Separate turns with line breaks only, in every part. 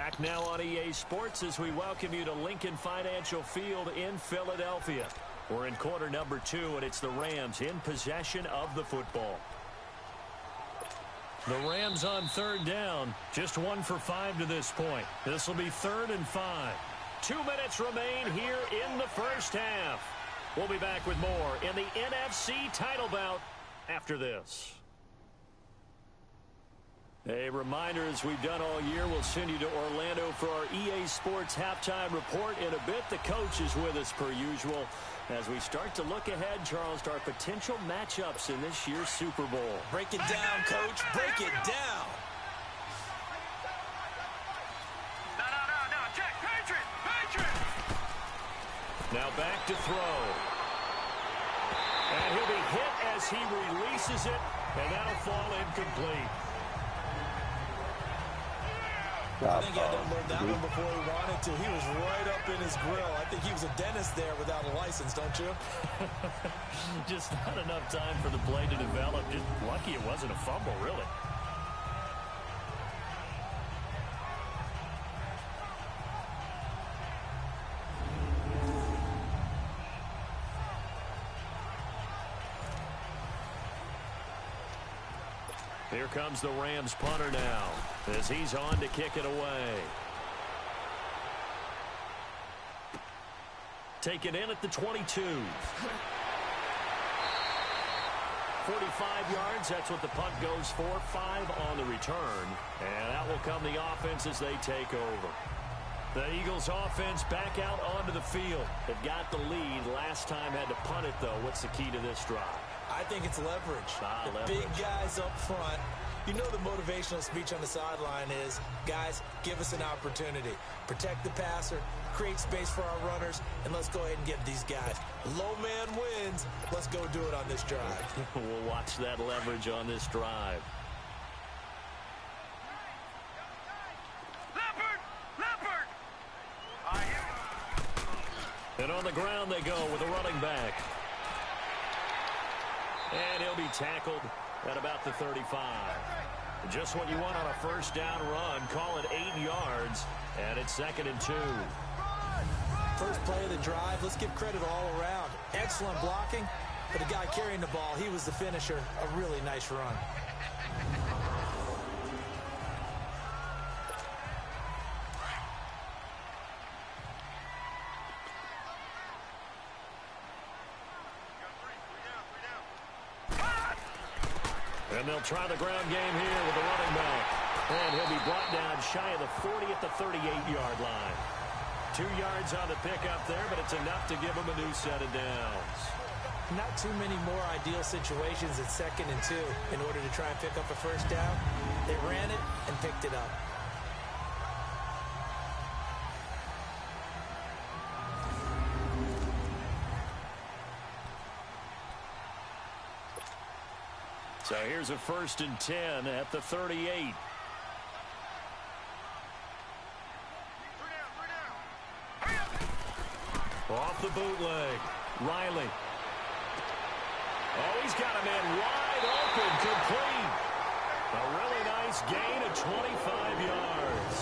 Back now on EA Sports as we welcome you to Lincoln Financial Field in Philadelphia. We're in quarter number 2, and it's the Rams in possession of the football. The Rams on third down, just 1 for 5 to this point. This will be 3rd and 5. 2 minutes remain here in the first half. We'll be back with more in the NFC title bout after this. A reminder, as we've done all year, we'll send you to Orlando for our EA Sports halftime report in a bit. The coach is with us per usual as we start to look ahead, Charles, to our potential matchups in this year's Super Bowl.
Break it down, Coach. Break it down.
No. Check. Patriot.
Now back to throw. And he'll be hit as he releases it, and that'll fall incomplete.
I think he had to unload that one before he wanted to. He was right up in his grill. I think he was a dentist there without a license, don't you?
Just not enough time for the play to develop. Just lucky it wasn't a fumble, really. Here comes the Rams punter now as he's on to kick it away. Taken in at the 22. 45 yards, that's what the punt goes for. 5 on the return. And that will come the offense as they take over. The Eagles offense back out onto the field. They've got the lead. Last time had to punt it, though. What's the key to this drive?
I think it's leverage. The big guys up front. You know the motivational speech on the sideline is, guys, give us an opportunity. Protect the passer, create space for our runners, and let's go ahead and get these guys. Low man wins. Let's go do it on this drive.
We'll watch that leverage on this drive.
Leopard!
And on the ground they go with a running back. And he'll be tackled at about the 35. Just what you want on a first down run. Call it 8 yards, and it's 2nd and 2.
First play of the drive, let's give credit all around. Excellent blocking, but the guy carrying the ball, he was the finisher. A really nice run.
And they'll try the ground game here with the running back. And he'll be brought down shy of the 40 at the 38-yard line. 2 yards on the pickup there, but it's enough to give him a new set of downs.
Not too many more ideal situations at 2nd and 2 in order to try and pick up a first down. They ran it and picked it up.
So here's a 1st and 10 at the 38. Off the bootleg. Riley. Oh, he's got a man wide open, complete. A really nice gain of 25 yards.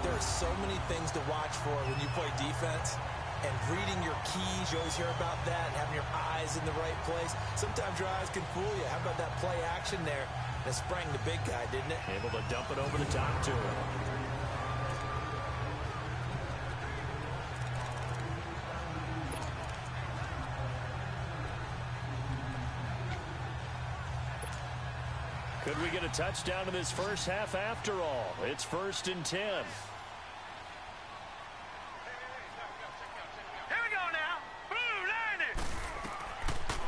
There are so many things to watch for when you play defense. And reading your keys, you always hear about that, and having your eyes in the right place. Sometimes your eyes can fool you. How about that play action there? That sprang the big guy, didn't it?
Able to dump it over the top to him. Could we get a touchdown in this first half after all? It's 1st and 10.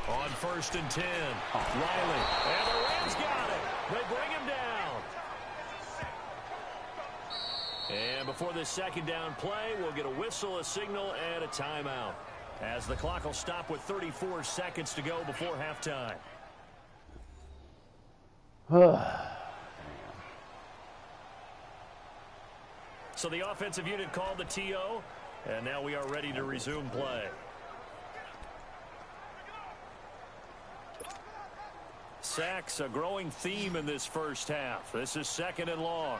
On 1st and 10, Riley, and the Rams got it. They bring him down. And before this 2nd down play, we'll get a whistle, a signal, and a timeout, as the clock will stop with 34 seconds to go before halftime. So the offensive unit called the TO, and now we are ready to resume play. Sacks a growing theme in this first half. This is 2nd and long.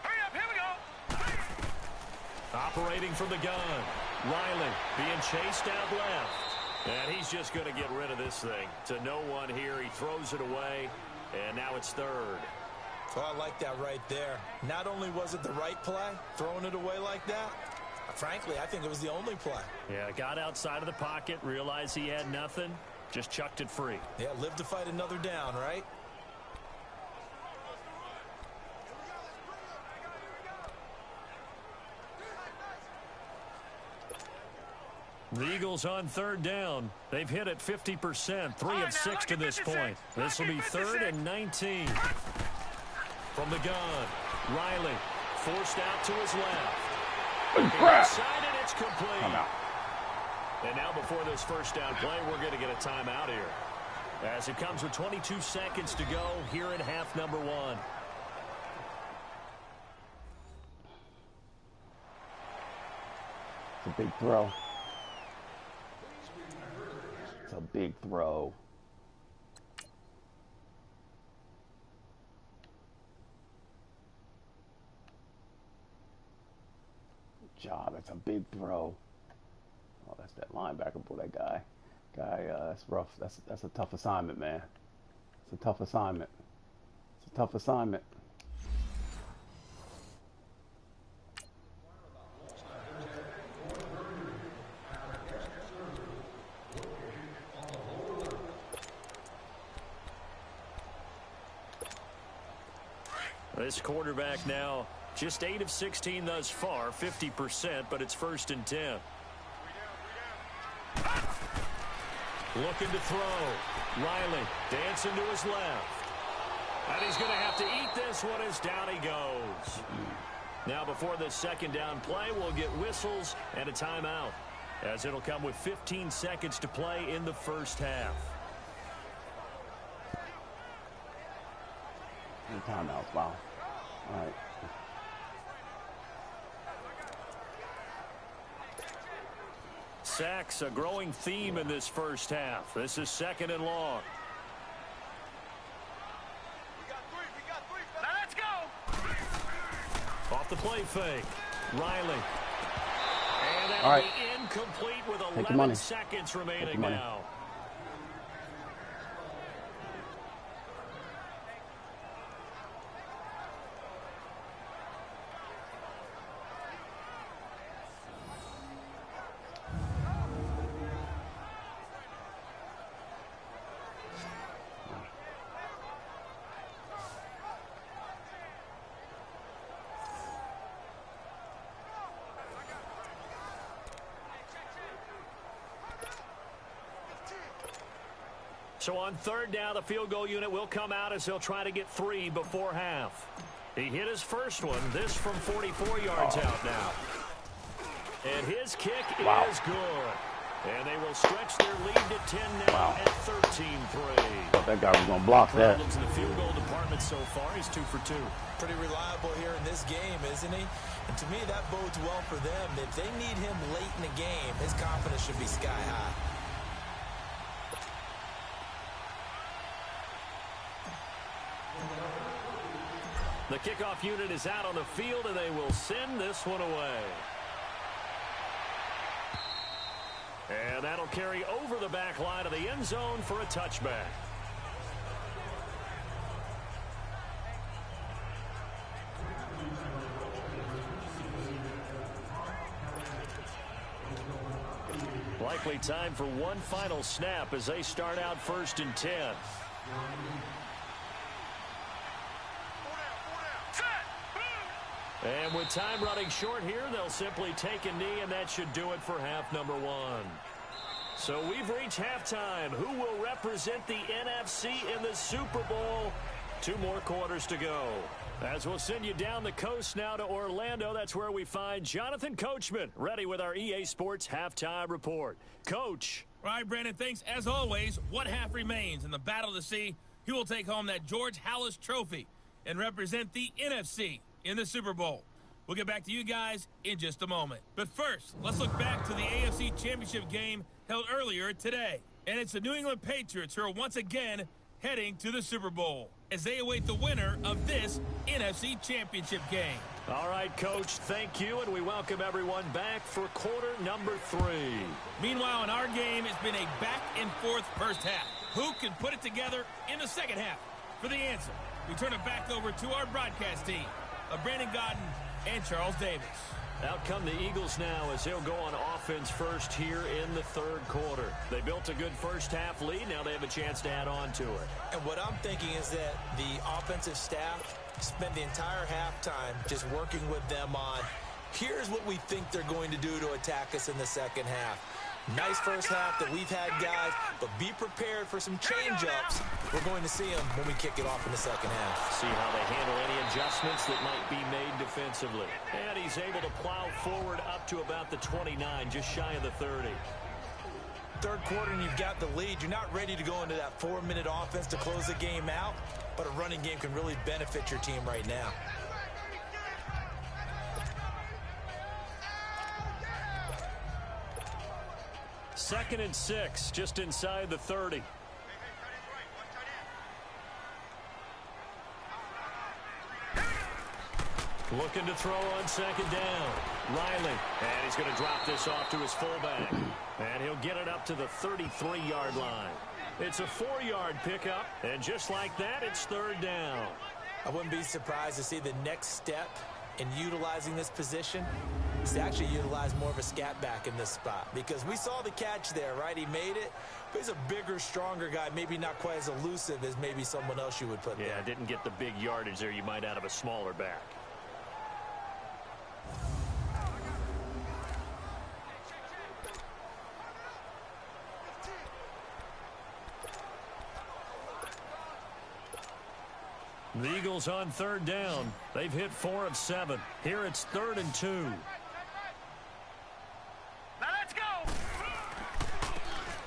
Hurry up, here we go.
Operating from the gun. Riley being chased out left. And he's just going to get rid of this thing. To no one here. He throws it away. And now it's 3rd.
Oh, I like that right there. Not only was it the right play, throwing it away like that, frankly, I think it was the only play.
Yeah, got outside of the pocket, realized he had nothing, just chucked it free.
Yeah, live to fight another down, right?
The Eagles on 3rd down. They've hit it 50%, 3 of 6 to this point. This will be 3rd and 19. From the gun, Riley forced out to his left. Inside and it's complete. And now before this first down play, we're going to get a timeout here. As it comes with 22 seconds to go here in half number 1.
It's a big throw. It's a big throw. Good job. It's a big throw. Oh, that's that linebacker, boy. That guy, that's rough. That's a tough assignment, man. It's a tough assignment. It's a tough assignment.
This quarterback now just 8 of 16 thus far, 50%, but it's 1st and 10. Looking to throw. Riley dancing to his left. And he's going to have to eat this one as down he goes. Now before this 2nd down play, we'll get whistles and a timeout, as it'll come with 15 seconds to play in the first half.
Timeouts, wow. All right.
Sacks a growing theme in this first half. This is 2nd and long.
Now let's go.
Off the play fake. Riley. And that'll
All right.
be incomplete with
Take your
11
money.
seconds remaining
Take your money.
now. So on 3rd down, the field goal unit will come out as they'll try to get 3 before half. He hit his first one, this from 44 yards out now. And his kick is good. And they will stretch their lead to 10 now at 13-3.
Thought that guy was going to block that.
Problems in the field goal department so far. He's 2 for 2.
Pretty reliable here in this game, isn't he? And to me, that bodes well for them. If they need him late in the game, his confidence should be sky high.
The kickoff unit is out on the field, and they will send this one away. And that'll carry over the back line of the end zone for a touchback. Likely time for one final snap as they start out 1st and 10. And with time running short here, they'll simply take a knee, and that should do it for half number 1. So we've reached halftime. Who will represent the NFC in the Super Bowl? 2 more quarters to go. As we'll send you down the coast now to Orlando, that's where we find Jonathan Coachman, ready with our EA Sports Halftime Report. Coach.
All right, Brandon, thanks. As always, one half remains in the Battle of the Sea. He will take home that George Halas Trophy and represent the NFC in the Super Bowl. We'll get back to you guys in just a moment. But first, let's look back to the AFC Championship game held earlier today. And it's the New England Patriots who are once again heading to the Super Bowl as they await the winner of this NFC Championship game.
All right, Coach, thank you, and we welcome everyone back for quarter number 3.
Meanwhile, in our game, it's been a back-and-forth first half. Who can put it together in the second half? For the answer, we turn it back over to our broadcast team of Brandon Gaudin and Charles Davis.
Out come the Eagles now as they'll go on offense first here in the third quarter. They built a good first half lead. Now they have a chance to add on to it.
And what I'm thinking is that the offensive staff spent the entire halftime just working with them on, here's what we think they're going to do to attack us in the second half. Nice first half that we've had, guys, but be prepared for some change-ups. We're going to see them when we kick it off in the second half.
See how they handle any adjustments that might be made defensively. And he's able to plow forward up to about the 29, just shy of the 30.
Third quarter and you've got the lead. You're not ready to go into that 4-minute offense to close the game out, but a running game can really benefit your team right now.
Second and 6, just inside the 30. Looking to throw on second down. Riley, and he's going to drop this off to his fullback. And he'll get it up to the 33-yard line. It's a 4-yard pickup, and just like that, it's third down.
I wouldn't be surprised to see the next step in utilizing this position is to actually utilize more of a scat back in this spot, because we saw the catch there, right? He made it, but he's a bigger, stronger guy, maybe not quite as elusive as maybe someone else you would put there.
Yeah, didn't get the big yardage there you might out of a smaller back. The Eagles on third down. They've hit 4 of 7. Here it's 3rd and 2.
Now let's go.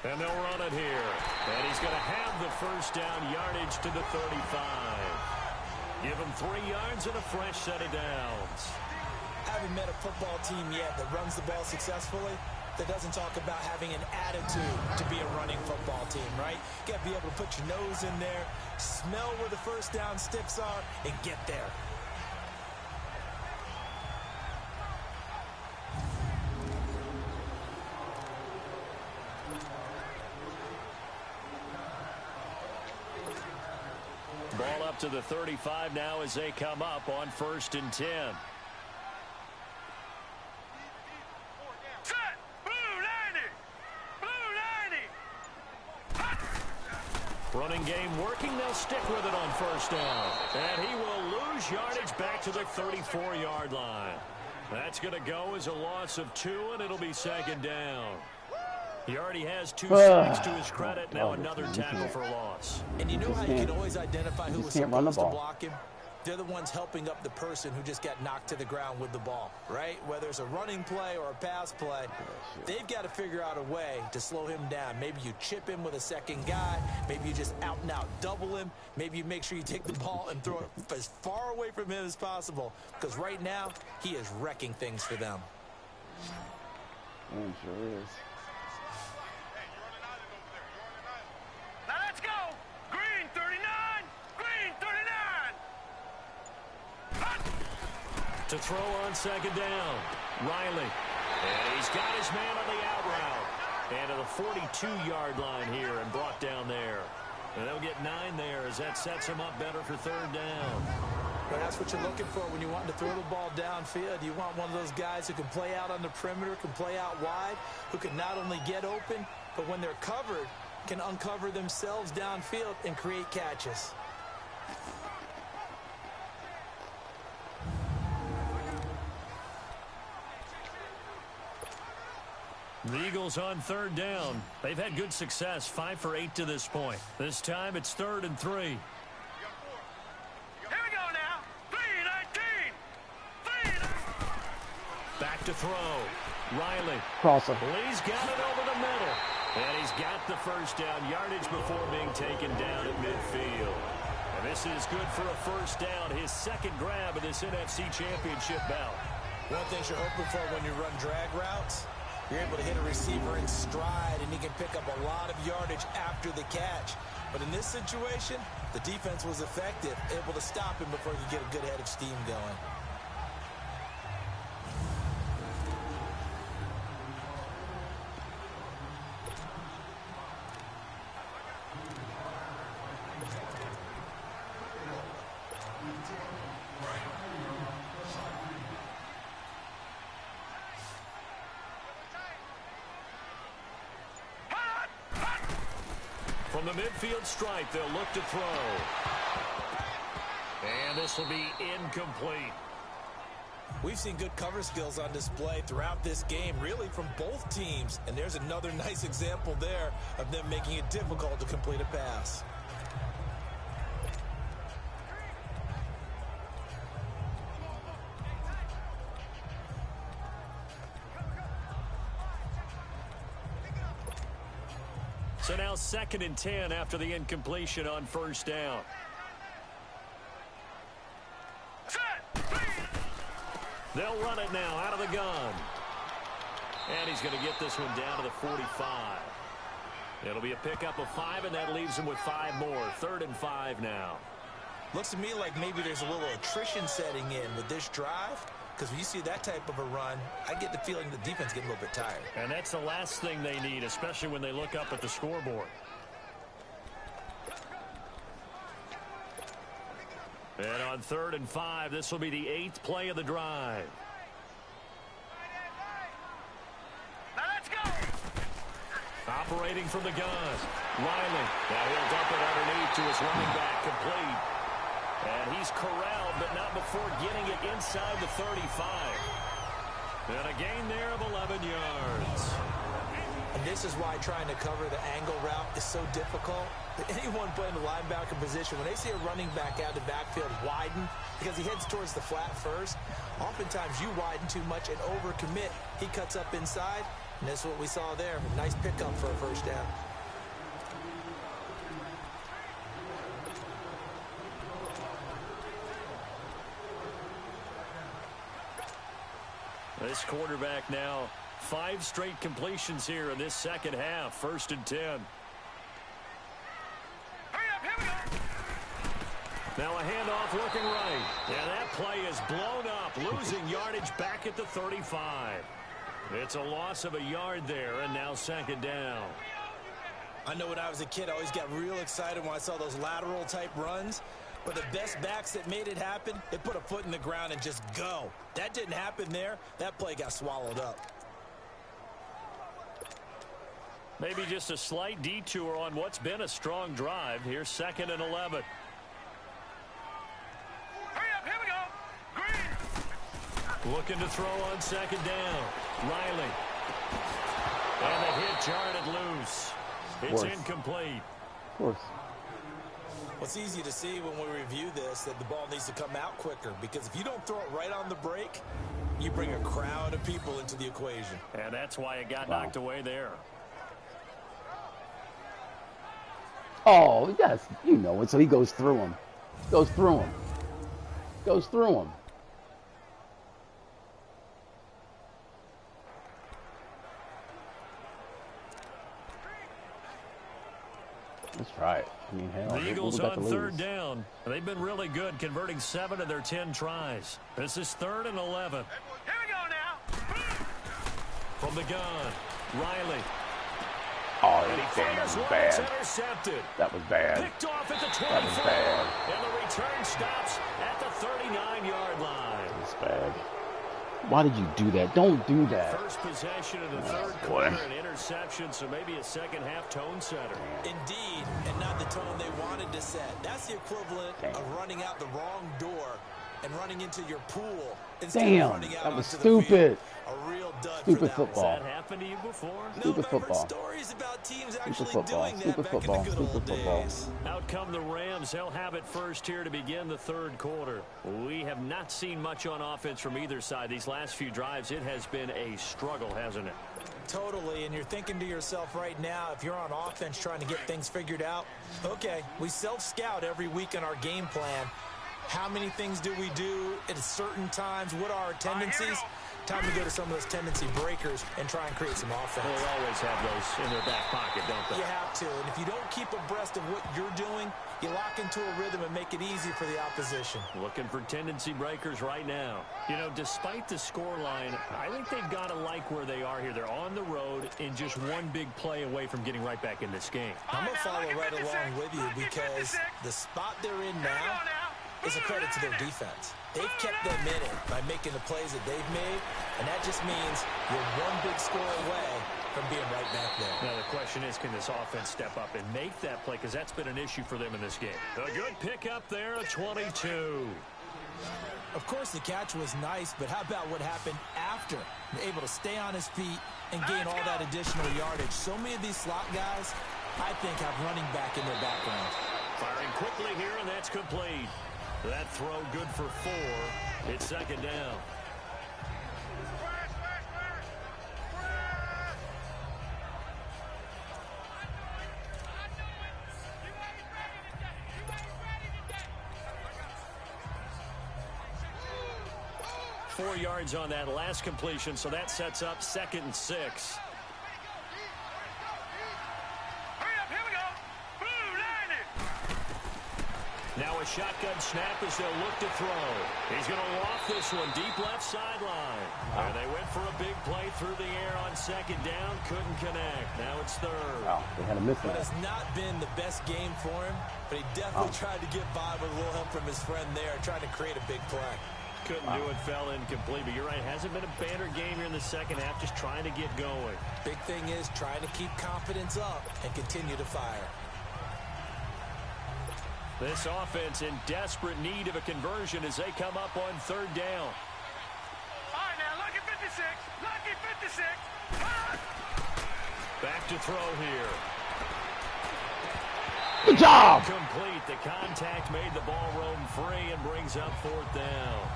And they'll run it here. And he's going to have the first down yardage to the 35. Give him 3 yards and a fresh set of downs.
I haven't met a football team yet that runs the ball successfully that doesn't talk about having an attitude to be a running football team, right? You got to be able to put your nose in there, smell where the first down sticks are, and get there.
Ball up to the 35 now as they come up on 1st and 10.
Set. Blue 90.
Running game working. They'll stick with it on 1st down. And he will lose yardage back to the 34-yard line. That's going to go as a loss of 2, and it'll be 2nd down. He already has 2 sacks to his credit. Now another tackle for loss.
And you know how you can always identify who was supposed to block him? They're the ones helping up the person who just got knocked to the ground with the ball, right? Whether it's a running play or a pass play, they've got to figure out a way to slow him down. Maybe you chip him with a second guy. Maybe you just out and out double him. Maybe you make sure you take the ball and throw it as far away from him as possible, because right now he is wrecking things for them.
It sure is.
Now let's go. Green 39. Green 39.
To throw on 2nd down. Riley. And he's got his man on the out route. And to the 42-yard line here and brought down there. And they'll get 9 there as that sets him up better for 3rd down.
But that's what you're looking for when you want to throw the ball downfield. You want one of those guys who can play out on the perimeter, can play out wide, who can not only get open, but when they're covered, can uncover themselves downfield and create catches.
The Eagles on 3rd down. They've had good success, 5 for 8 to this point. This time it's 3rd and 3.
Here we go now. 3-19.
Back to throw. Riley.
Crosser.
Well, he's got it over the middle. And he's got the first down yardage before being taken down at midfield. And this is good for a first down. His 2nd grab of this NFC Championship bout.
One of the things you're hoping for when you run drag routes You're able to hit a receiver in stride, and he can pick up a lot of yardage after the catch. But in this situation, the defense was effective, able to stop him before he could get a good head of steam going.
From the midfield stripe, they'll look to throw. And this will be incomplete.
We've seen good cover skills on display throughout this game, really from both teams. And there's another nice example there of them making it difficult to complete a pass.
So now 2nd and 10 after the incompletion on first down. They'll run it now out of the gun. And he's going to get this one down to the 45. It'll be a pickup of 5, and that leaves him with 5 more. 3rd and 5 now.
Looks to me like maybe there's a little attrition setting in with this drive. Because when you see that type of a run, I get the feeling the defense getting a little bit tired.
And that's the last thing they need, especially when they look up at the scoreboard. And on 3rd and 5, this will be the 8th play of the drive.
Now let's go.
Operating from the gun. Riley. Now he'll dump it underneath to his running back, complete. And he's corralled, but not before getting it inside the 35. And a gain there of 11 yards.
And this is why trying to cover the angle route is so difficult. Anyone playing the linebacker position, when they see a running back out of the backfield widen, because he heads towards the flat first, oftentimes you widen too much and overcommit. He cuts up inside, and that's what we saw there. A nice pickup for a first down.
This quarterback now 5 straight completions here in this second half. 1st and 10.
Hurry up, here we go.
Now a handoff looking right. And that play is blown up, losing yardage back at the 35. It's a loss of a yard there, and now 2nd down.
I know when I was a kid, I always got real excited when I saw those lateral type runs. But the best backs that made it happen, they put a foot in the ground and just go. That didn't happen there. That play got swallowed up.
Maybe just a slight detour on what's been a strong drive. Here's 2nd and 11.
Hurry up, here we go. Green.
Looking to throw on 2nd down. Riley. And the hit jarred loose. It's incomplete.
Of course.
Well, it's easy to see when we review this that the ball needs to come out quicker, because if you don't throw it right on the break, you bring a crowd of people into the equation.
And that's why it got knocked away there.
Oh, yes, you know it. So he goes through him. Goes through him. Goes through him. Let's try it. I mean, hell,
the Eagles on 3rd down. They've been really good, converting 7 of their 10 tries. This is 3rd and 11.
Here we go now.
From the gun, Riley.
Oh,
And he fires one. It's intercepted.
That was bad.
Picked off at the 24.
That was bad.
And the return stops at the 39-yard line.
That was bad. Why did you do that? Don't do that.
First possession of the third quarter, an interception, so maybe a second-half tone setter.
Indeed, and not the tone they wanted to set. That's the equivalent of running out the wrong door and running into your pool instead of running out
that was
onto
stupid.
The field. A real dud
Stupid
for that
football.
one.
Has that happened to you before?
Stupid
No, but I've heard
football.
stories about teams
Stupid
actually
football.
doing that
Stupid
back
football.
in the good old
Stupid football.
days.
Out come the Rams. They'll have it first here to begin the third quarter. We have not seen much on offense from either side. These last few drives, it has been a struggle, hasn't it?
Totally, and you're thinking to yourself right now, if you're on offense trying to get things figured out, okay, we self-scout every week in our game plan. How many things do we do at certain times? What are our tendencies? Time to go to some of those tendency breakers and try and create some offense.
Well, they always have those in their back pocket, don't they?
You have to, and if you don't keep abreast of what you're doing, you lock into a rhythm and make it easy for the opposition.
Looking for tendency breakers right now. You know, despite the scoreline, I think they've got to like where they are here. They're on the road and just one big play away from getting right back in this game.
I'm going to follow right along with you because the spot they're in now is a credit to their defense. They've kept them in it by making the plays that they've made, and that just means you're one big score away from being right back there.
Now, the question is, can this offense step up and make that play? Because that's been an issue for them in this game. A good pickup there, a 22.
Of course, the catch was nice, but how about what happened after? Able to stay on his feet and gain all that additional yardage. So many of these slot guys, I think, have running back in their background.
Firing quickly here, and that's complete. That throw good for 4. It's second down. Four yards on that last completion, so that sets up 2nd and 6. Now a shotgun snap as they'll look to throw. He's going to loft this one deep left sideline. And they went for a big play through the air on 2nd down. Couldn't connect. Now it's 3rd.
Wow, they had a miss on
But
that.
it's not been the best game for him, but he definitely tried to get by with a little help from his friend there, trying to create a big play.
Couldn't do it, fell incomplete. But you're right, hasn't been a banner game here in the second half, just trying to get going.
Big thing is trying to keep confidence up and continue to fire.
This offense in desperate need of a conversion as they come up on 3rd down.
All right, now, lucky 56. Lucky 56.
Back to throw here.
Good job!
Complete. The contact made the ball roam free and brings up 4th down.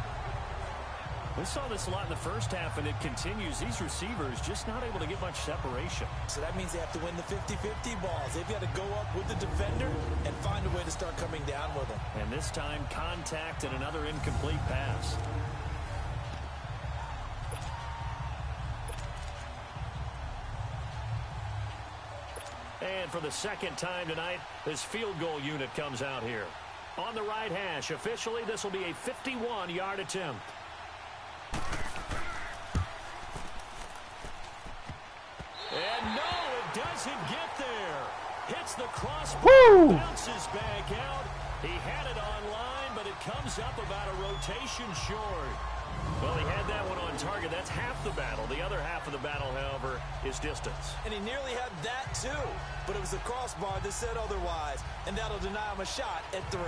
We saw this a lot in the first half, and it continues. These receivers just not able to get much separation.
So that means they have to win the 50-50 balls. They've got to go up with the defender and find a way to start coming down with them.
And this time, contact and another incomplete pass. And for the second time tonight, this field goal unit comes out here. On the right hash, officially, this will be a 51-yard attempt. And no, it doesn't get there. Hits the crossbar, bounces back out. He had it on line, but it comes up about a rotation short. Well, he had that one on target. That's half the battle. The other half of the battle, however, is distance.
And he nearly had that, too. But it was the crossbar that said otherwise, and that'll deny him a shot at 3.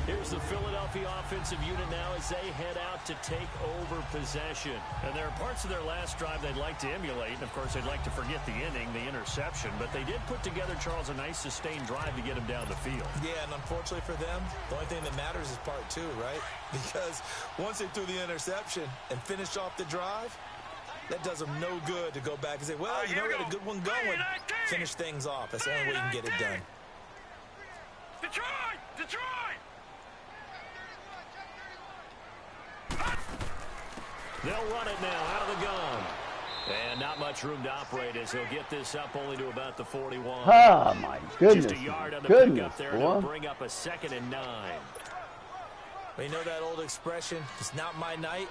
Here's the Philadelphia offensive unit now as they head out to take over possession. And there are parts of their last drive they'd like to emulate. And, of course, they'd like to forget the inning, the interception. But they did put together, Charles, a nice sustained drive to get him down the field.
Yeah, and unfortunately for them, the only thing that matters is part 2, right? Because once they threw the interception and finished off the drive, that does them no good to go back and say, well, you know, we had a good one going. Finish things off. That's the only way you can get it done.
Detroit! Detroit!
They'll run it now out of the gun. And not much room to operate as he'll get this up only to about the 41.
Oh, my goodness.
Just a yard on the
goodness,
pickup there, and it'll bring up a 2nd and 9.
Well, you know that old expression, it's not my night?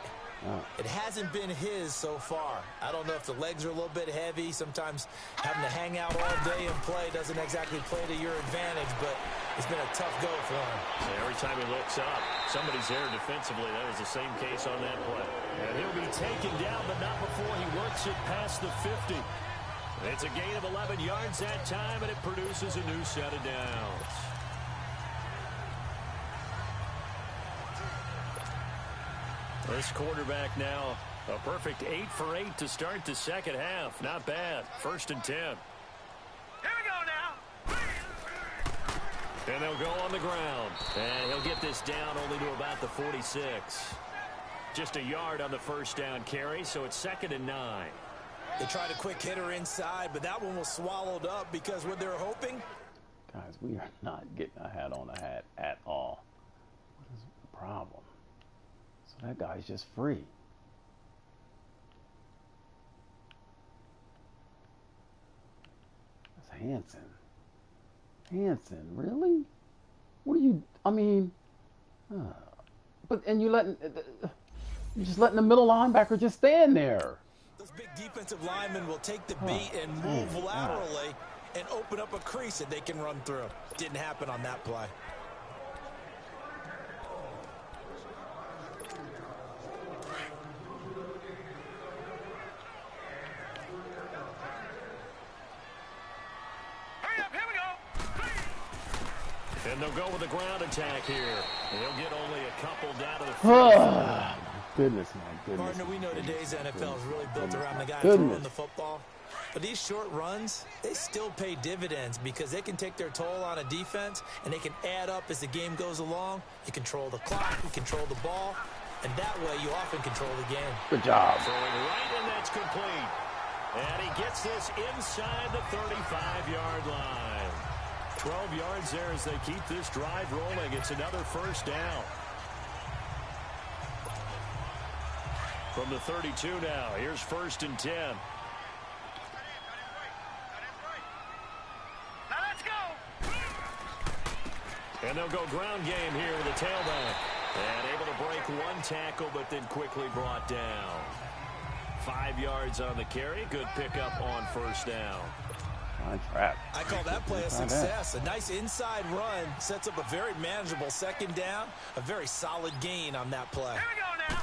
Oh.
It hasn't been his so far. I don't know if the legs are a little bit heavy. Sometimes having to hang out all day and play doesn't exactly play to your advantage, but it's been a tough go for him.
So every time he looks up, somebody's there defensively. That was the same case on that play. And he'll be taken down, but not before he works it past the 50. It's a gain of 11 yards that time, and it produces a new set of downs. This quarterback now, a perfect 8 for 8 to start the second half. Not bad. 1st and 10.
Here we go now.
And they'll go on the ground. And he'll get this down only to about the 46. Just a yard on the 1st down carry, so it's 2nd and 9.
They tried a quick hitter inside, but that one was swallowed up because what they were hoping.
Guys, we are not getting a hat on a hat at all. What is the problem? So that guy's just free. Hanson, really? What are you? I mean, but and you're just letting the middle linebacker just stand there.
Those big defensive linemen will take the beat and move laterally and open up a crease that they can run through. Didn't happen on that play.
And they'll go with a ground attack here. They'll get only a couple down to the
Goodness, my goodness.
Partner, we know today's NFL is really built around the guy throwing the football. But these short runs, they still pay dividends because they can take their toll on a defense and they can add up as the game goes along. You control the clock, you control the ball, and that way you often control the game.
Good job.
Throwing right, and that's complete. And he gets this inside the 35-yard line. 12 yards there as they keep this drive rolling. It's another first down. From the 32 now, here's 1st and 10.
Now let's go.
And they'll go ground game here with a tailback. And able to break one tackle, but then quickly brought down. 5 yards on the carry. Good pickup on first down.
I call that play a success. A nice inside run sets up a very manageable second down. A very solid gain on that play.
Here we go now.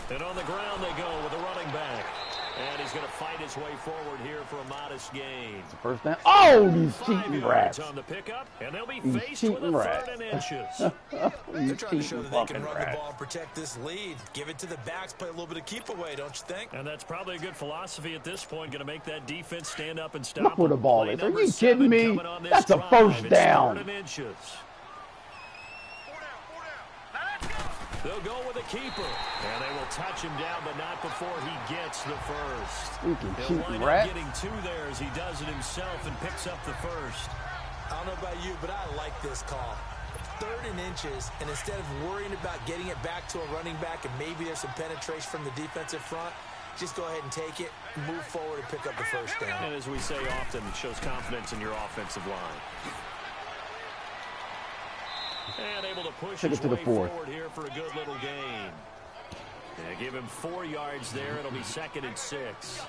And on the ground they go with a running back. And he's going to fight his way forward here for a modest gain.
First down. Oh, these
5
cheating
yards
rats.
on the pickup, and they'll be
These
faced with a
rats.
3rd and inches.
They're trying to show that they can run
rats.
the ball and protect this lead. Give it to the backs, play a little bit of keep away, don't you think?
And that's probably a good philosophy at this point. Going to make that defense stand up and stop.
Look where the ball
Play
is. Are
number
you
7
kidding me?
coming on this
That's a
drive.
first
It's
down.
3rd and inches.
4 down. Now let's go.
They'll go with a keeper. And they will touch him down, but not before he gets the first.
Freaking
He'll
cheating
wind
rat.
up getting 2 there as he does it himself and picks up the first.
I don't know about you, but I like this call. 3rd and inches, and instead of worrying about getting it back to a running back and maybe there's some penetration from the defensive front, just go ahead and take it, move forward, and pick up the first down.
And as we say often, it shows confidence in your offensive line. And able to push his way forward here for a good little gain. And give him 4 yards there. It'll be 2nd and 6.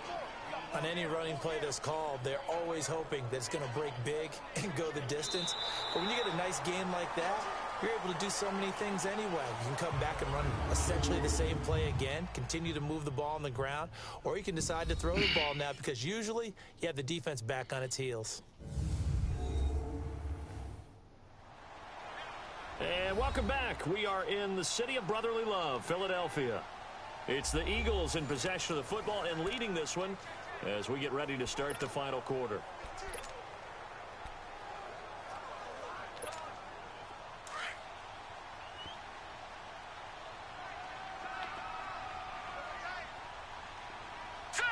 On any running play that's called, they're always hoping that it's going to break big and go the distance. But when you get a nice gain like that, you're able to do so many things anyway. You can come back and run essentially the same play again, continue to move the ball on the ground, or you can decide to throw the ball now because usually you have the defense back on its heels.
And welcome back. We are in the city of brotherly love, Philadelphia. It's the Eagles in possession of the football and leading this one as we get ready to start the final quarter.
Set.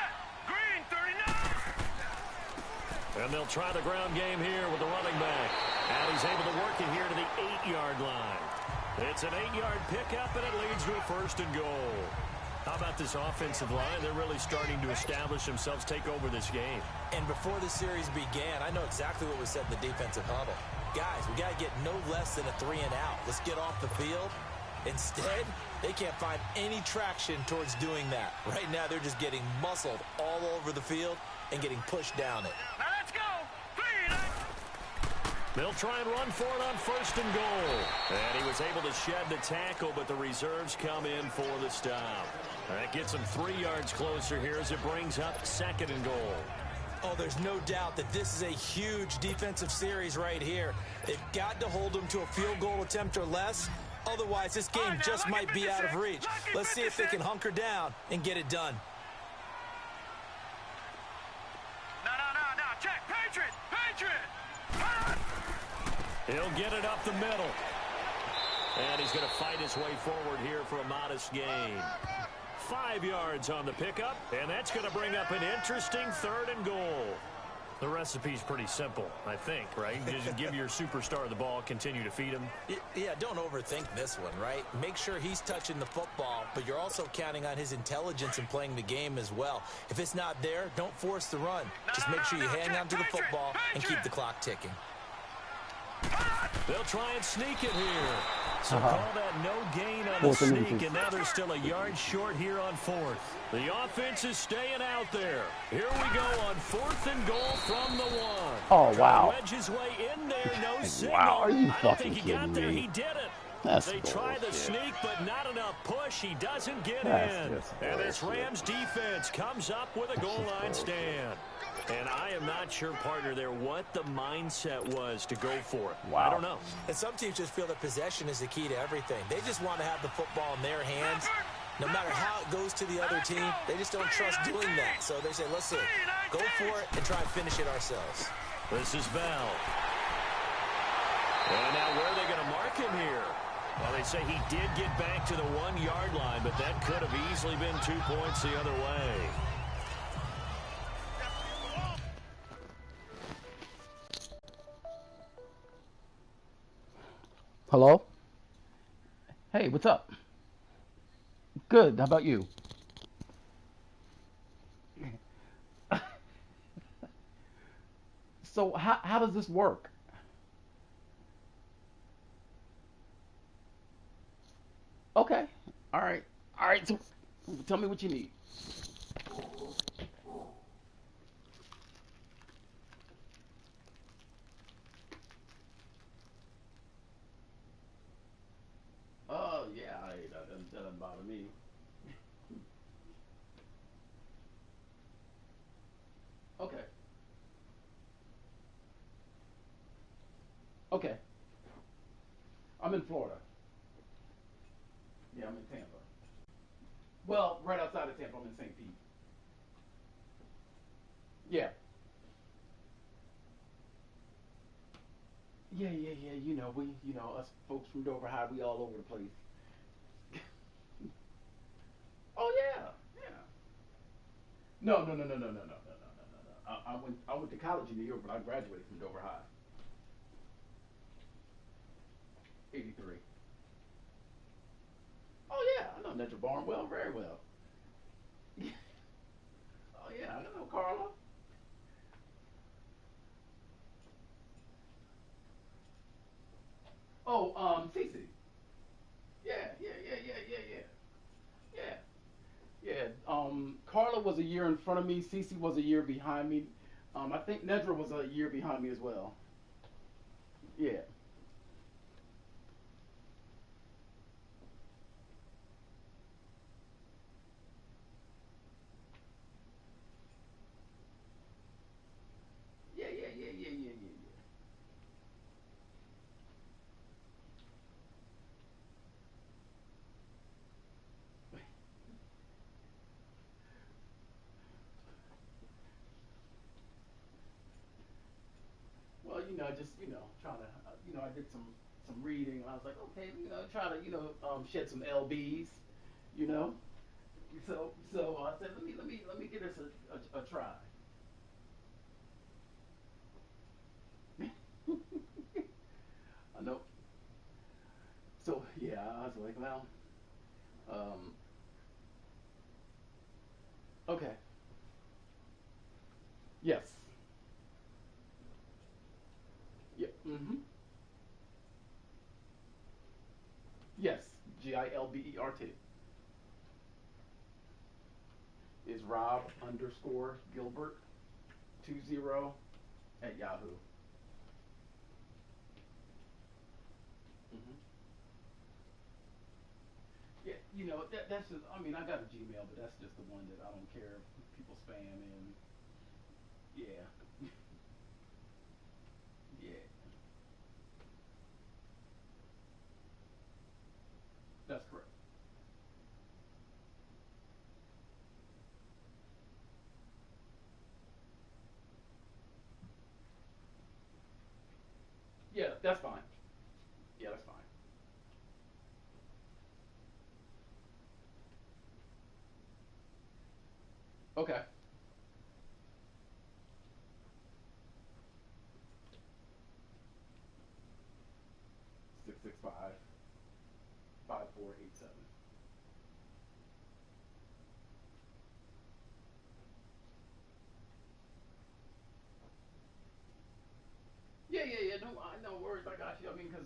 Green 39.
And they'll try the ground game here with the running back. And he's able to work it here to the 8-yard line. It's an 8-yard pickup, and it leads to a 1st and goal. How about this offensive line? They're really starting to establish themselves, take over this game.
And before the series began, I know exactly what was said in the defensive huddle. Guys, we got to get no less than a 3-and-out. Let's get off the field. Instead, they can't find any traction towards doing that. Right now, they're just getting muscled all over the field and getting pushed down it.
Now let's go. 3 and 8.
They'll try and run for it on 1st and goal. And he was able to shed the tackle, but the reserves come in for the stop. That gets him 3 yards closer here as it brings up 2nd and goal.
Oh, there's no doubt that this is a huge defensive series right here. They've got to hold them to a field goal attempt or less. Otherwise, this game just might be out of reach. Let's see if they can hunker down and get it done.
No. Check. Patriot.
He'll get it up the middle. And he's going to fight his way forward here for a modest gain. 5 yards on the pickup, and that's going to bring up an interesting 3rd and goal. The recipe's pretty simple, I think, right? Just give your superstar the ball, continue to feed him.
Yeah, don't overthink this one, right? Make sure he's touching the football, but you're also counting on his intelligence in playing the game as well. If it's not there, don't force the run. Just make sure you hang on to the football and keep the clock ticking.
They'll try and sneak it here. So call that no gain on the sneak, and now they're still a yard short here on fourth. The offense is staying out there. Here we go on 4th and goal from the 1.
Oh, wow.
Wedge his way in there, no signal.
Wow, are you
I don't
fucking
think he got
kidding
there.
me?
He did it.
That's
They try the
bullshit.
sneak, but not enough push. He doesn't get
That's
in.
just
And this
bullshit.
Rams defense comes up with a goal line stand. And I am not sure, partner, there what the mindset was to go for it.
Wow.
I don't know.
And some teams just feel that possession is the key to everything. They just want to have the football in their hands. No matter how it goes to the other team, they just don't trust doing that. So they say, listen, go for it and try and finish it ourselves.
This is Bell. And now where are they going to mark him here? Well, they say he did get back to the 1-yard line, but that could have easily been 2 points the other way.
Hello? Hey, what's up? Good. How about you? So how does this work? Okay. All right. All right. So tell me what you need. Oh yeah, that doesn't bother me. Okay. Okay. I'm in Florida. Yeah, I'm in Tampa. Well, right outside of Tampa, I'm in St. Pete. Yeah. Yeah. Us folks from Dover High, we all over the place. Oh yeah, yeah. No. I went to college in New York, but I graduated from Dover High. 83. Oh yeah, I know Nedra Barnwell very well. Oh yeah, I know Carla. Oh, Cece. Yeah. Yeah. Carla was a year in front of me. Cece was a year behind me. I think Nedra was a year behind me as well. Yeah. Yeah. Well, just trying to, I did some reading, and I was like, okay, try to, shed some lbs, you know. So I said, let me give this a try. I know. So yeah, I was like, well, um, okay, yes, yeah, yes, Gilbert is Rob_Gilbert 20 at Yahoo. hmm Yeah, that's just. I mean, I got a Gmail, but that's just the one that I don't care if people spam in. Yeah, yeah, that's correct. Yeah, that's fine. Yeah, that's fine. Okay. I know words. I got you. I mean, because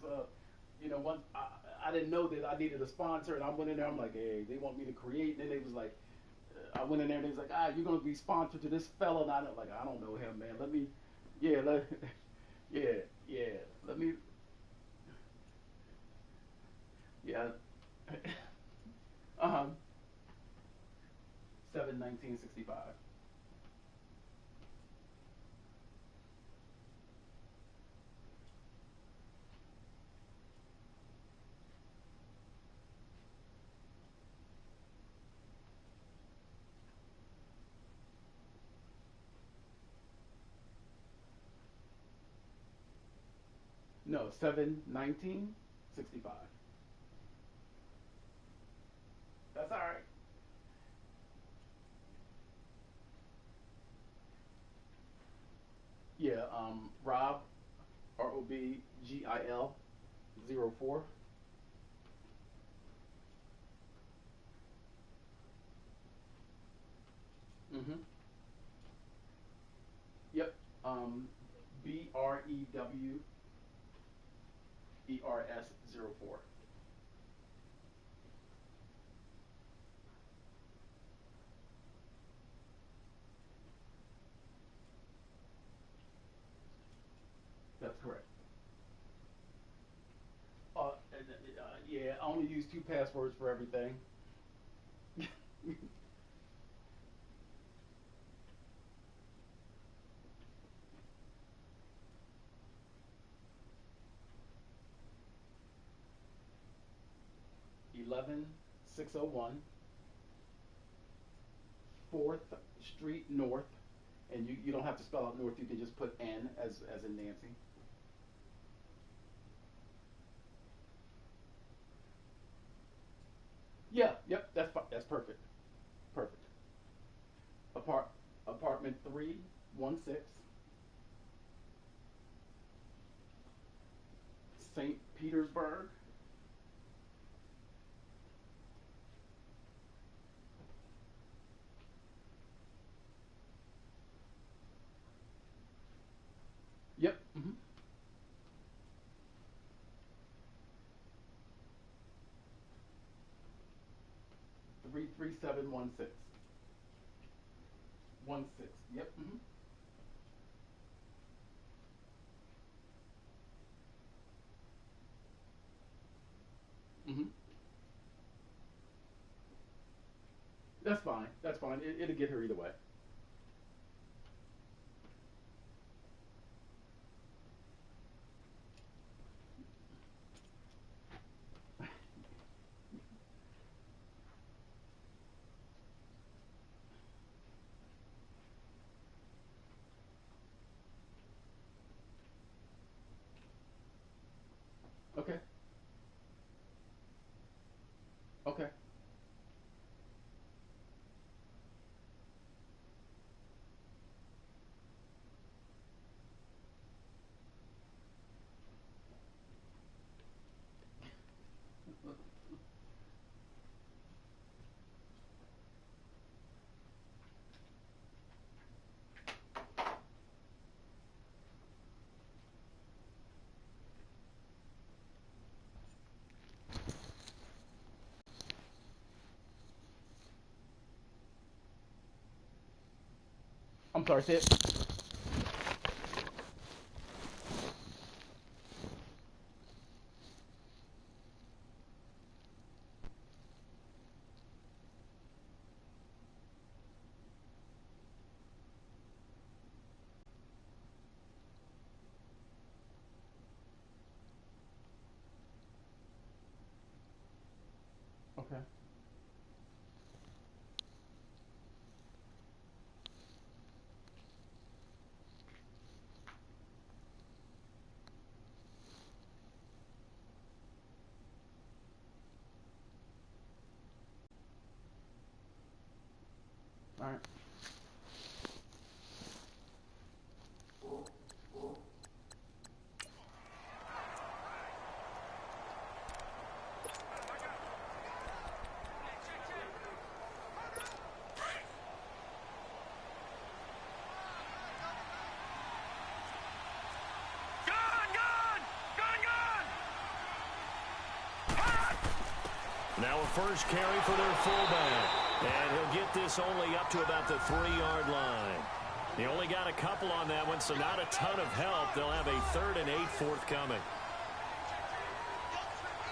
once I didn't know that I needed a sponsor, and I went in there. I'm like, hey, they want me to create, and then they was like, I went in there, and they was like, you're gonna be sponsored to this fella, and I don't know him, man. Let me, yeah, yeah, yeah. Let me, yeah. uh-huh. 7/19/65. No, 7/19/65. That's all right. Yeah, Rob, ROBGIL 04. Mm-hmm. Yep. BREWERS 04. That's correct. Yeah, I only use two passwords for everything. 11601 4th Street North, and you don't have to spell out North. You can just put N as in Nancy. Yeah, yep, that's perfect. Perfect. Apart Apartment 316, St. Petersburg. Yep. 33716. 16. Yep. Hmm. That's fine. That's fine. It'll get her either way. Okay. Okay. I'm sorry. Say it. Okay. All right.
Go, go!
Now a first carry for their fullback. And he'll get this only up to about the 3-yard line. He only got a couple on that one, so not a ton of help. They'll have a 3rd and 8 forthcoming.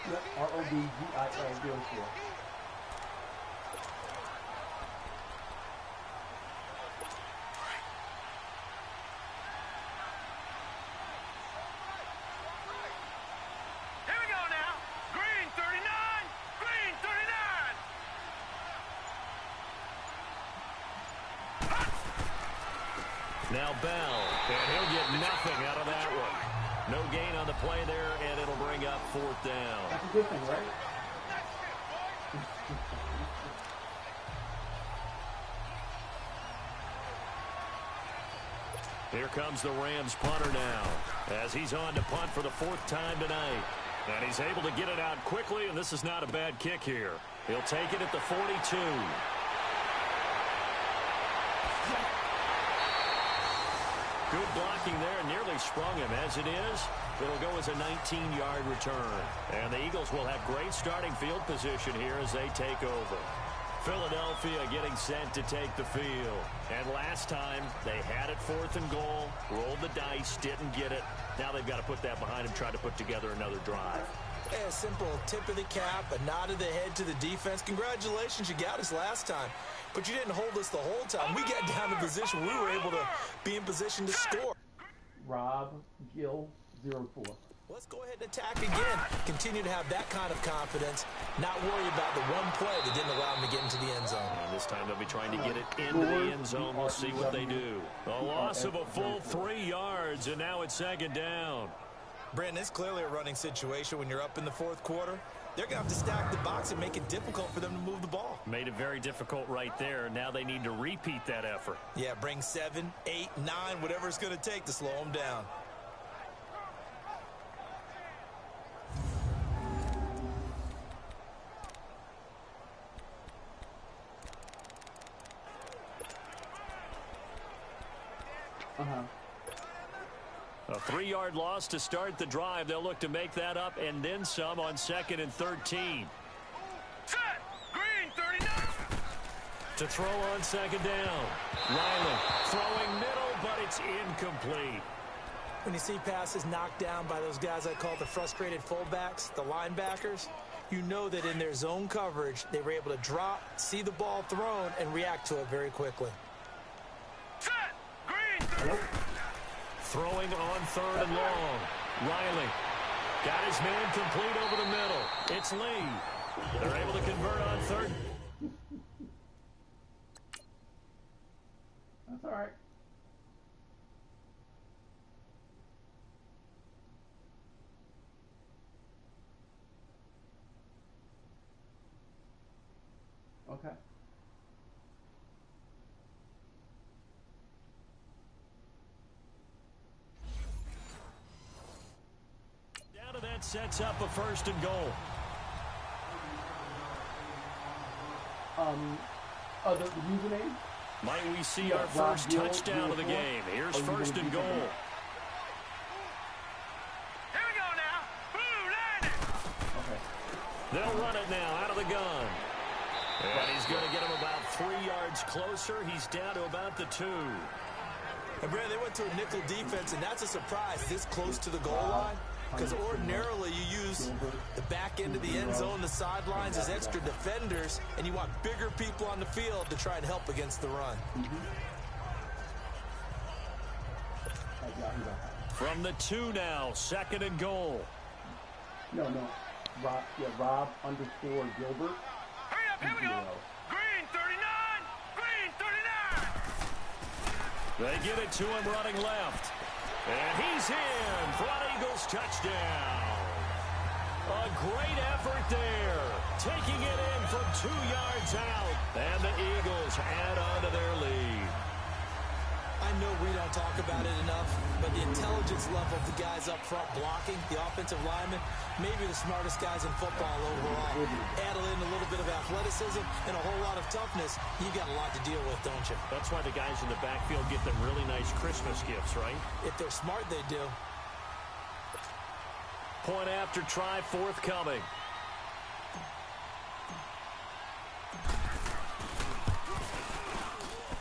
Yep, R-O-B-G-I-A, 04.
Now Bell, and he'll get nothing out of that one. No gain on the play there, and it'll bring up 4th down.
That's a good thing, right?
Here comes the Rams punter now, as he's on to punt for the 4th time tonight. And he's able to get it out quickly, and this is not a bad kick here. He'll take it at the 42. Good blocking there, nearly sprung him. As it is, it'll go as a 19-yard return. And the Eagles will have great starting field position here as they take over. Philadelphia getting sent to take the field. And last time, they had it 4th and goal, rolled the dice, didn't get it. Now they've got to put that behind them, try to put together another drive.
Hey, a simple tip of the cap, a nod of the head to the defense. Congratulations, you got us last time. But you didn't hold us the whole time. We got down to position. We were able to be in position to score.
Rob Gill, 04.
Let's go ahead and attack again. Continue to have that kind of confidence. Not worry about the one play that didn't allow them to get into the end zone.
And this time they'll be trying to get it into the end zone. We'll see what they do. A loss of a full 3 yards, and now it's 2nd down.
Brandon, it's clearly a running situation when you're up in the 4th quarter. They're going to have to stack the box and make it difficult for them to move the ball.
Made it very difficult right there. Now they need to repeat that effort.
Yeah, bring 7, 8, 9, whatever it's going to take to slow them down.
A 3-yard loss to start the drive. They'll look to make that up and then some on 2nd and 13.
Set! Green, 39!
To throw on 2nd down. Riley throwing middle, but it's incomplete.
When you see passes knocked down by those guys I call the frustrated fullbacks, the linebackers, you know that in their zone coverage, they were able to drop, see the ball thrown, and react to it very quickly.
Set! Green,
Throwing on 3rd and long. Riley got his man complete over the middle. It's Lee. They're able to convert on 3rd.
That's all right. Okay.
That sets up a 1st and goal.
The username?
Might we see our first touchdown of the game? Here's 1st and goal.
Here we go now. Blue landing.
Okay.
They'll run it now out of the gun. And he's going to get him about 3 yards closer. He's down to about the 2.
And Brad, they went to a nickel defense, and that's a surprise this close to the goal line. Because ordinarily you use the back end of the end zone, the sidelines as extra defenders, and you want bigger people on the field to try and help against the run.
From the 2 now, 2nd and goal.
No. Rob underscore Gilbert.
Hurry up, here we go. Green, 39. Green, 39.
They get it to him running left. And he's in for an Eagles touchdown. A great effort there. Taking it in from 2 yards out. And the Eagles add on to their lead.
I know we don't talk about it enough, but the intelligence level of the guys up front blocking, the offensive linemen, maybe the smartest guys in football overall. Add in a little bit of athleticism and a whole lot of toughness, you got a lot to deal with, don't you?
That's why the guys in the backfield get them really nice Christmas gifts, right?
If they're smart, they do.
Point after try forthcoming.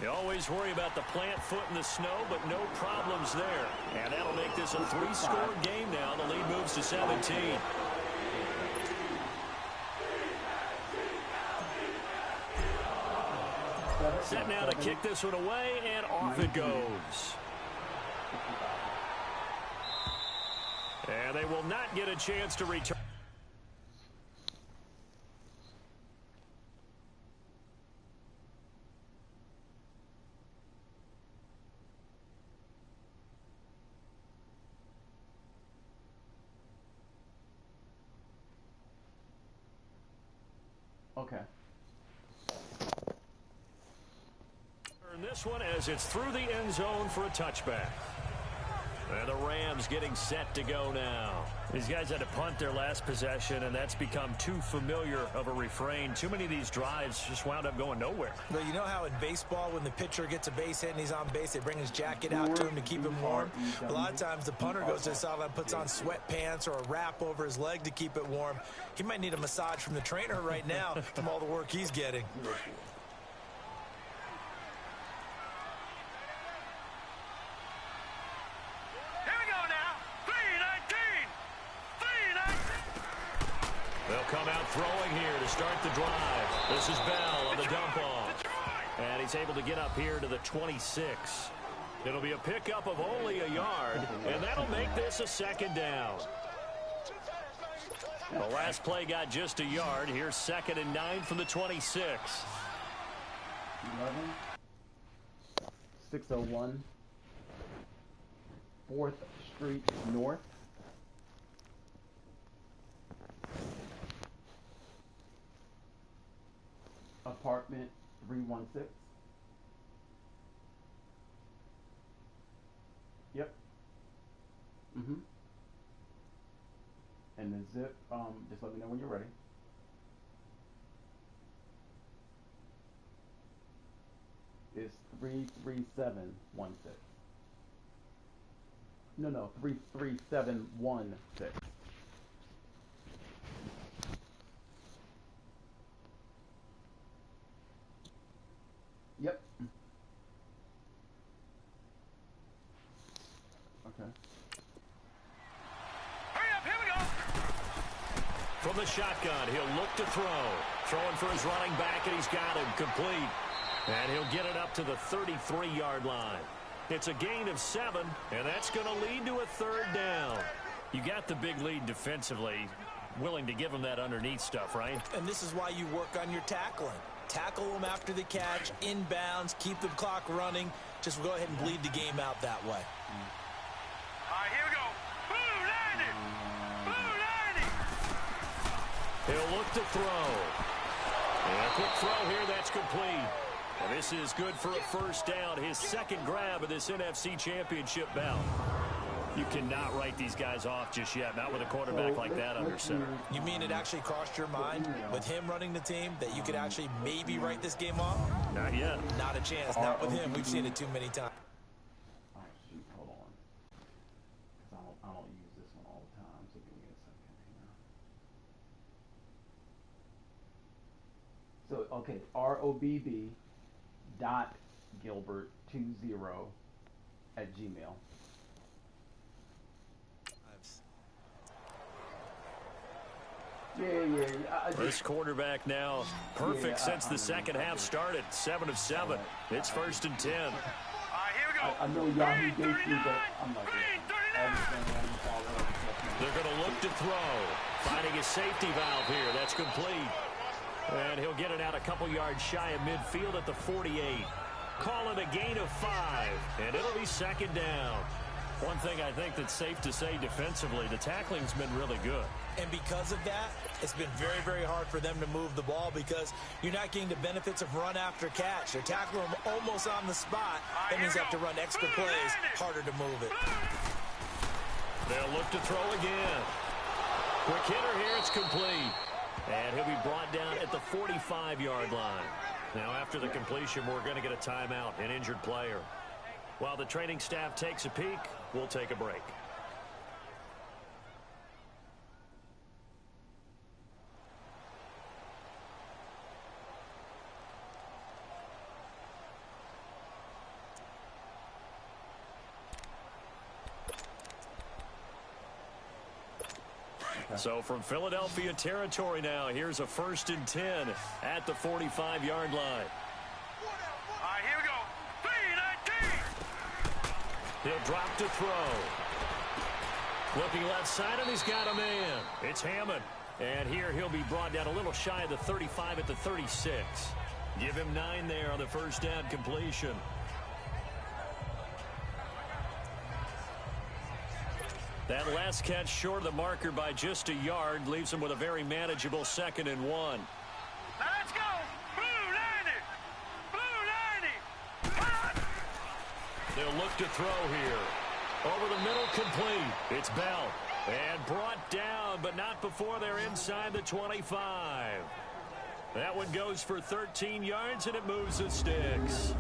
You always worry about the plant foot in the snow, but no problems there. And that'll make this a 3-score game now. The lead moves to 17. Set now to kick this one away, and off it goes. And they will not get a chance to return.
Okay.
This one as it's through the end zone for a touchback. And the Rams getting set to go now. These guys had to punt their last possession, and that's become too familiar of a refrain. Too many of these drives just wound up going nowhere.
Well, you know how in baseball, when the pitcher gets a base hit and he's on base, they bring his jacket out to him to keep him warm? A lot of times the punter goes to the sideline, puts on sweatpants or a wrap over his leg to keep it warm. He might need a massage from the trainer right now from all the work he's getting.
Come out throwing here to start the drive. This is Bell on the dump off. And he's able to get up here to the 26. It'll be a pickup of only a yard, and that'll make this a second down. The last play got just a yard. Here's 2nd and 9 from the 26.
11. 601. 4th Street North. Apartment 316. Yep. And the zip, just let me know when you're ready. Is 33716. No, 33716. Yep. Okay.
Hurry up, here we go.
From the shotgun, he'll look to throw. Throwing for his running back, and he's got him complete. And he'll get it up to the 33-yard line. It's a gain of 7, and that's going to lead to a 3rd down. You got the big lead defensively. Willing to give him that underneath stuff, right?
And this is why you work on your tackling. Tackle them after the catch, inbounds, keep the clock running. Just go ahead and bleed the game out that way.
All right, here we go. Blue 90. Blue 90.
He'll look to throw. And a quick throw here, that's complete. And this is good for a 1st down, his 2nd grab of this NFC Championship bout. You cannot write these guys off just yet, not with a quarterback like that under center.
You mean it actually crossed your mind with him running the team that you could actually maybe write this game off?
Not yet.
Not a chance. Not with him. We've seen it too many times.
Oh, shoot, hold on. Because I don't use this one all the time, so give me a second here. So, okay, ROBB.Gilbert20@gmail. Yeah.
This quarterback now perfect since the second half started. 7 of 7. It's 1st and 10.
All right, here we go.
I know Yahoo gave you, but I'm like,
they're going to look to throw. Finding a safety valve here. That's complete. And he'll get it out a couple yards shy of midfield at the 48. Call it a gain of 5, and it'll be 2nd down. One thing I think that's safe to say defensively, the tackling's been really good.
And because of that, it's been very, very hard for them to move the ball because you're not getting the benefits of run after catch. They're tackling them almost on the spot. That means they have to run extra plays, harder to move it.
They'll look to throw again. Quick hitter here, it's complete. And he'll be brought down at the 45-yard line. Now after the completion, we're going to get a timeout, an injured player. While the training staff takes a peek, we'll take a break. So from Philadelphia territory now, here's a 1st and 10 at the 45-yard line.
All right, here we go. 3-19.
He'll drop to throw. Looking left side, and he's got a man. It's Hammond. And here he'll be brought down a little shy of the 35 at the 36. Give him 9 there on the first down completion. That last catch short of the marker by just a yard leaves him with a very manageable 2nd and 1.
Now let's go. Blue 90. Blue 90. Hot.
They'll look to throw here. Over the middle, complete. It's Bell. And brought down, but not before they're inside the 25. That one goes for 13 yards, and it moves the sticks.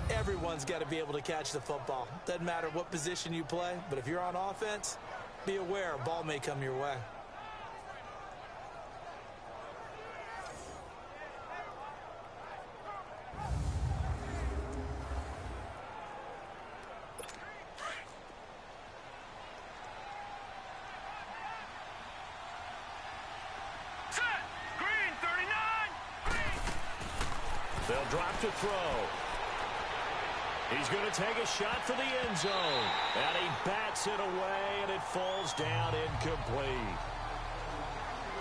Everyone's got to be able to catch the football. Doesn't matter what position you play, but if you're on offense, be aware a ball may come your way.
Set. Green 39. Green.
They'll drop to throw. He's going to take a shot for the end zone. And he bats it away, and it falls down incomplete.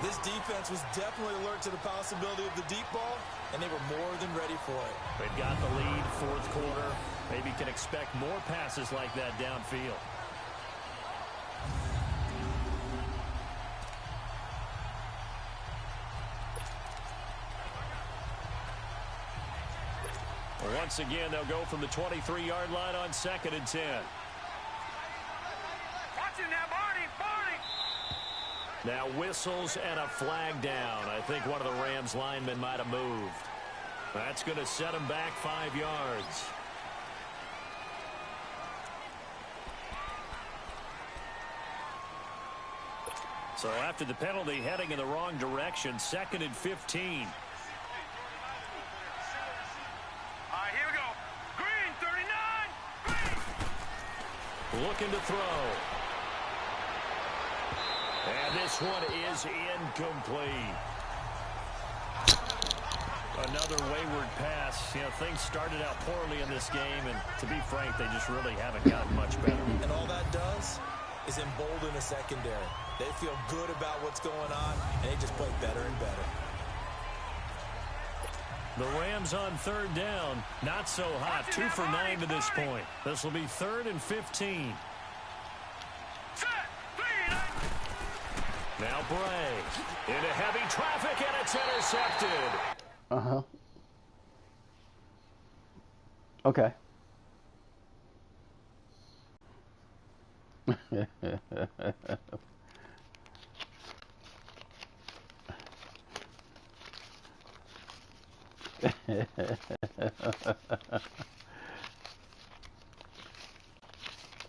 This defense was definitely alert to the possibility of the deep ball, and they were more than ready for it.
They've got the lead, 4th quarter. Maybe can expect more passes like that downfield. Once again, they'll go from the 23-yard line on 2nd and 10.
Watch him now, Barney. Barney.
Now whistles and a flag down. I think one of the Rams linemen might have moved. That's going to set him back 5 yards. So after the penalty, heading in the wrong direction, 2nd and 15. Looking to throw. And this one is incomplete. Another wayward pass. You know, things started out poorly in this game, and to be frank, they just really haven't gotten much better.
And all that does is embolden the secondary. They feel good about what's going on, and they just play better and better.
The Rams on 3rd down. Not so hot. 2 for 9 to this point. This will be 3rd and 15. Now Bray into heavy traffic, and it's intercepted.
Uh-huh. Okay.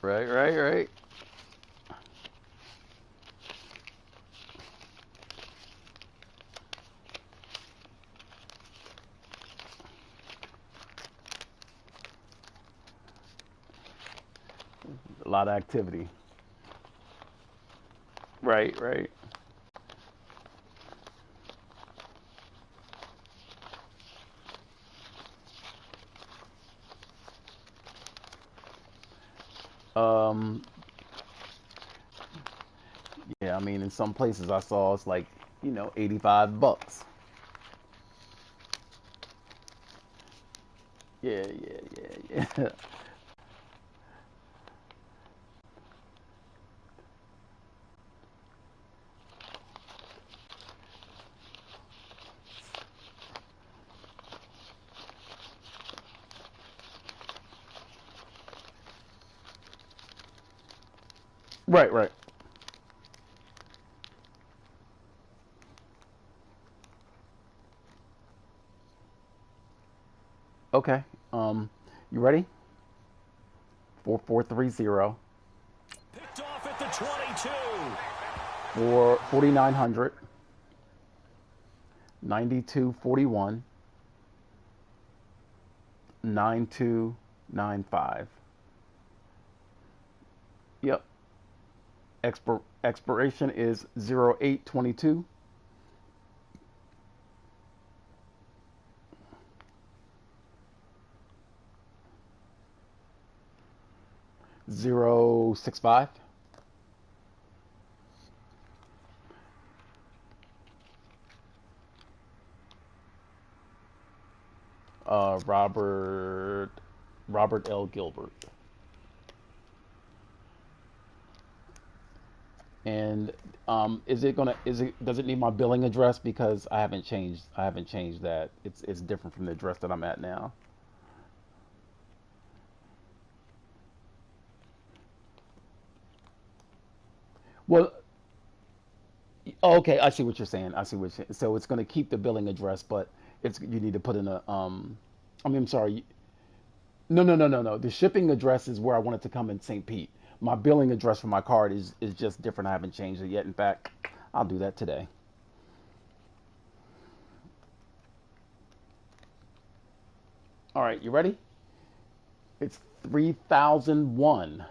Right. A lot of activity. Right. Yeah, I mean, in some places I saw it's like, you know, $85. Yeah. Right. Okay. You ready? 4430
Picked off at the 22.
for 4900 9241 9295. Yep. Expiration is 08/22. 065. Robert L. Gilbert. And does it need my billing address, because I haven't changed that. It's different from the address that I'm at now. Well, okay, I see what you're saying. So it's going to keep the billing address, but you need to put in a I'm sorry. No, no, no, no, no. The shipping address is where I want it to come in St. Pete. My billing address for my card is just different. I haven't changed it yet. In fact, I'll do that today. All right, you ready? It's 3001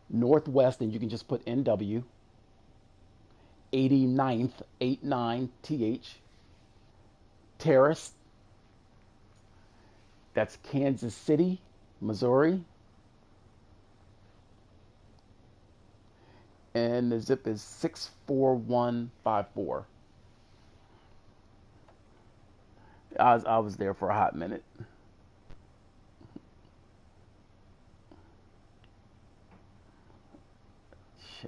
Northwest, and you can just put NW, 89th, 89th Terrace. That's Kansas City, Missouri. And the zip is 64154. I was there for a hot minute.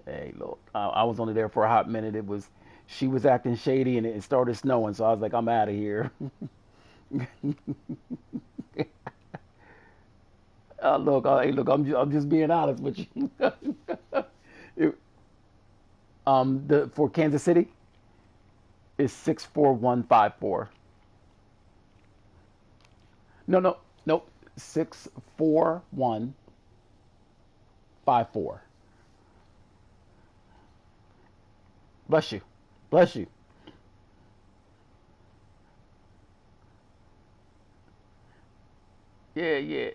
Hey, look, I was only there for a hot minute. She was acting shady, and it started snowing, so I was like, I'm out of here. Hey, look, I'm just being honest with you. It, for Kansas City is 64154. No, nope, 64154. Bless you, bless you. Yeah, yeah.